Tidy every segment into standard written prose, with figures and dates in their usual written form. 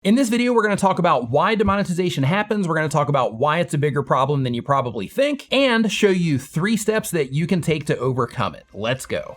In this video, we're going to talk about why demonetization happens, we're going to talk about why it's a bigger problem than you probably think, and show you 3 steps that you can take to overcome it. Let's go.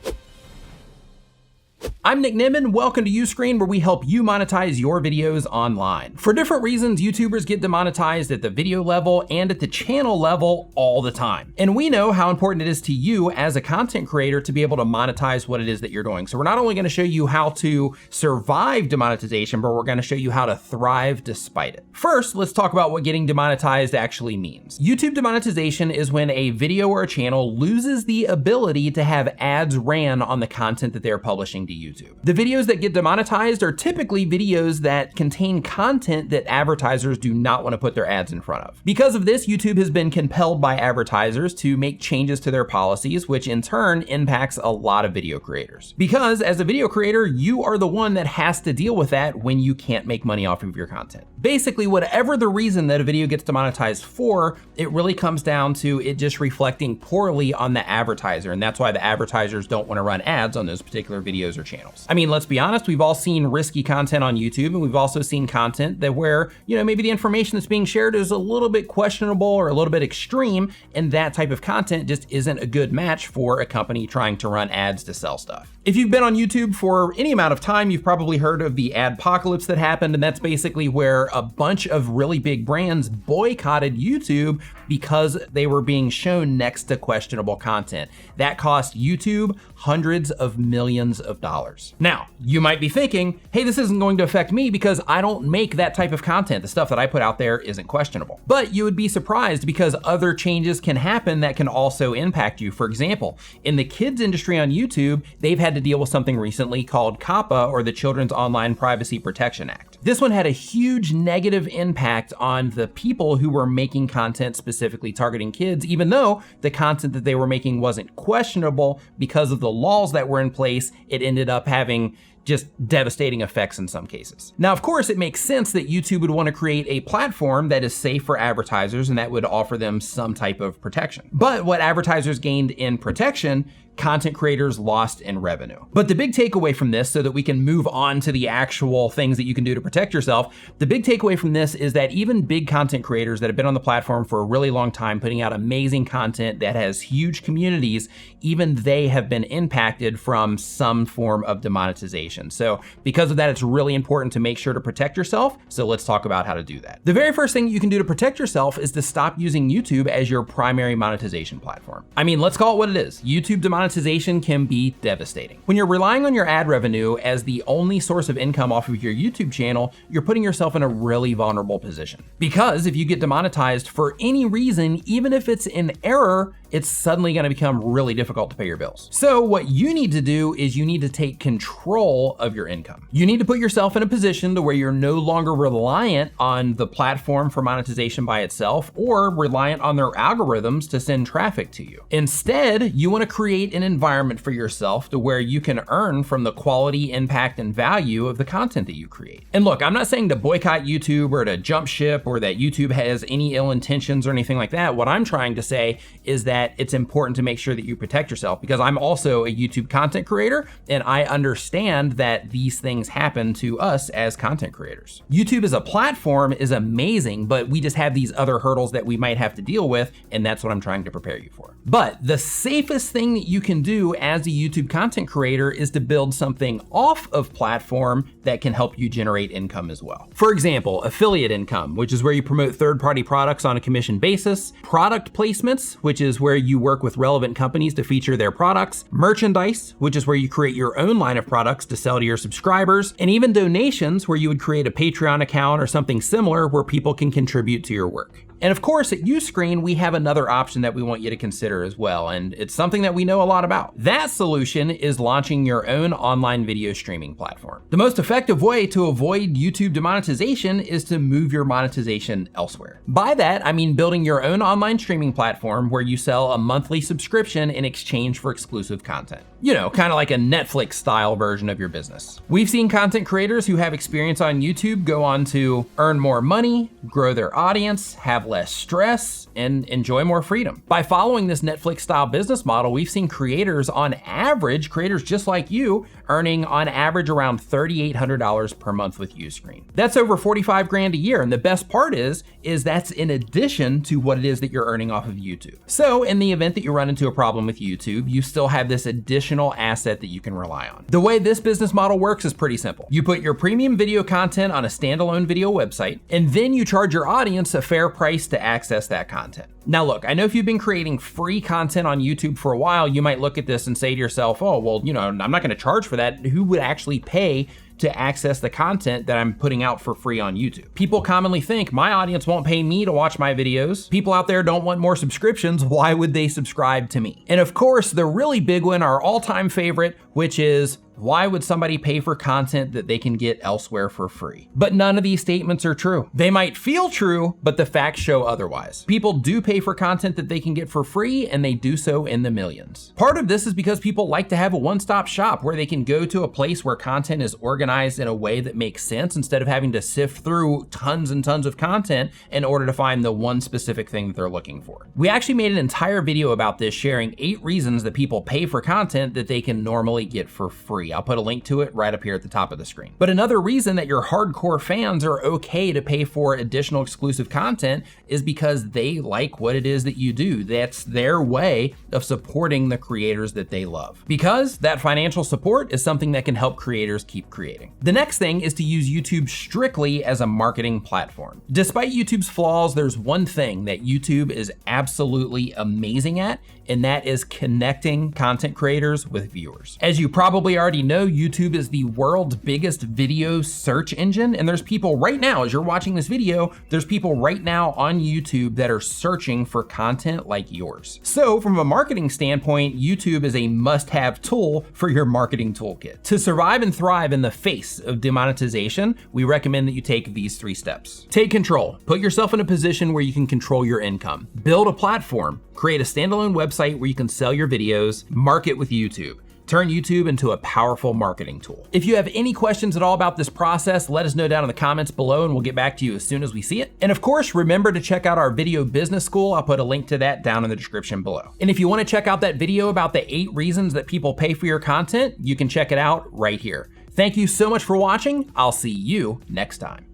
I'm Nick Nimmin, welcome to Uscreen, where we help you monetize your videos online. For different reasons, YouTubers get demonetized at the video level and at the channel level all the time. And we know how important it is to you as a content creator to be able to monetize what it is that you're doing. So we're not only going to show you how to survive demonetization, but we're going to show you how to thrive despite it. First, let's talk about what getting demonetized actually means. YouTube demonetization is when a video or a channel loses the ability to have ads ran on the content that they're publishing to YouTube. The videos that get demonetized are typically videos that contain content that advertisers do not want to put their ads in front of. Because of this, YouTube has been compelled by advertisers to make changes to their policies, which in turn impacts a lot of video creators. Because as a video creator, you are the one that has to deal with that when you can't make money off of your content. Basically, whatever the reason that a video gets demonetized for, it really comes down to it just reflecting poorly on the advertiser, and that's why the advertisers don't want to run ads on those particular videos or channels. I mean, let's be honest, we've all seen risky content on YouTube, and we've also seen content that where, maybe the information that's being shared is a little bit questionable or a little bit extreme, and that type of content just isn't a good match for a company trying to run ads to sell stuff. If you've been on YouTube for any amount of time, you've probably heard of the adpocalypse that happened, and that's basically where a bunch of really big brands boycotted YouTube because they were being shown next to questionable content. That cost YouTube hundreds of millions of dollars. Now, you might be thinking, hey, this isn't going to affect me because I don't make that type of content. The stuff that I put out there isn't questionable. But you would be surprised because other changes can happen that can also impact you. For example, in the kids industry on YouTube, they've had to deal with something recently called COPPA, or the Children's Online Privacy Protection Act. This one had a huge negative impact on the people who were making content specifically targeting kids, even though the content that they were making wasn't questionable. Because of the laws that were in place, it ended up having just devastating effects in some cases. Now, of course, it makes sense that YouTube would want to create a platform that is safe for advertisers and that would offer them some type of protection. But what advertisers gained in protection, content creators lost in revenue. But the big takeaway from this, so that we can move on to the actual things that you can do to protect yourself, the big takeaway from this is that even big content creators that have been on the platform for a really long time, putting out amazing content that has huge communities, even they have been impacted from some form of demonetization. So because of that, it's really important to make sure to protect yourself. So let's talk about how to do that. The very first thing you can do to protect yourself is to stop using YouTube as your primary monetization platform. I mean, let's call it what it is. YouTube demonetization can be devastating. When you're relying on your ad revenue as the only source of income off of your YouTube channel, you're putting yourself in a really vulnerable position. Because if you get demonetized for any reason, even if it's an error, it's suddenly going to become really difficult to pay your bills. So what you need to do is you need to take control of your income. You need to put yourself in a position to where you're no longer reliant on the platform for monetization by itself or reliant on their algorithms to send traffic to you. Instead, you want to create an environment for yourself to where you can earn from the quality, impact, and value of the content that you create. And look, I'm not saying to boycott YouTube or to jump ship or that YouTube has any ill intentions or anything like that. What I'm trying to say is that it's important to make sure that you protect yourself, because I'm also a YouTube content creator and I understand that these things happen to us as content creators. YouTube as a platform is amazing, but we just have these other hurdles that we might have to deal with, and that's what I'm trying to prepare you for. But the safest thing that you can do as a YouTube content creator is to build something off of platform that can help you generate income as well. For example, affiliate income, which is where you promote third-party products on a commission basis, product placements, which is where you work with relevant companies to feature their products, merchandise, which is where you create your own line of products to sell to your subscribers, and even donations, where you would create a Patreon account or something similar where people can contribute to your work. And of course, at Uscreen, we have another option that we want you to consider as well, and it's something that we know a lot about. That solution is launching your own online video streaming platform. The most effective way to avoid YouTube demonetization is to move your monetization elsewhere. By that, I mean building your own online streaming platform where you sell a monthly subscription in exchange for exclusive content. You know, kind of like a Netflix style version of your business. We've seen content creators who have experience on YouTube go on to earn more money, grow their audience, have less stress, and enjoy more freedom. By following this Netflix style business model, we've seen creators on average, creators just like you, earning on average around $3,800 per month with Uscreen. That's over 45 grand a year. And the best part is that's in addition to what it is that you're earning off of YouTube. So in the event that you run into a problem with YouTube, you still have this additional asset that you can rely on. The way this business model works is pretty simple. You put your premium video content on a standalone video website, and then you charge your audience a fair price to access that content. Now look, I know if you've been creating free content on YouTube for a while, you might look at this and say to yourself, oh, well, you know, I'm not gonna charge for that. Who would actually pay to access the content that I'm putting out for free on YouTube? People commonly think my audience won't pay me to watch my videos. People out there don't want more subscriptions. Why would they subscribe to me? And of course, the really big one, our all-time favorite, which is, why would somebody pay for content that they can get elsewhere for free? But none of these statements are true. They might feel true, but the facts show otherwise. People do pay for content that they can get for free, and they do so in the millions. Part of this is because people like to have a one-stop shop where they can go to a place where content is organized in a way that makes sense instead of having to sift through tons and tons of content in order to find the one specific thing that they're looking for. We actually made an entire video about this, sharing 8 reasons that people pay for content that they can normally get for free. I'll put a link to it right up here at the top of the screen. But another reason that your hardcore fans are okay to pay for additional exclusive content is because they like what it is that you do. That's their way of supporting the creators that they love. Because that financial support is something that can help creators keep creating. The next thing is to use YouTube strictly as a marketing platform. Despite YouTube's flaws, there's one thing that YouTube is absolutely amazing at, and that is connecting content creators with viewers. As you probably already know, YouTube is the world's biggest video search engine, and there's people right now, as you're watching this video, there's people right now on YouTube that are searching for content like yours. So from a marketing standpoint, YouTube is a must-have tool for your marketing toolkit. To survive and thrive in the face of demonetization, we recommend that you take these 3 steps. Take control. Put yourself in a position where you can control your income. Build a platform. Create a standalone website where you can sell your videos. Market with YouTube. Turn YouTube into a powerful marketing tool. If you have any questions at all about this process, let us know down in the comments below and we'll get back to you as soon as we see it. And of course, remember to check out our video business school. I'll put a link to that down in the description below. And if you want to check out that video about the 8 reasons that people pay for your content, you can check it out right here. Thank you so much for watching. I'll see you next time.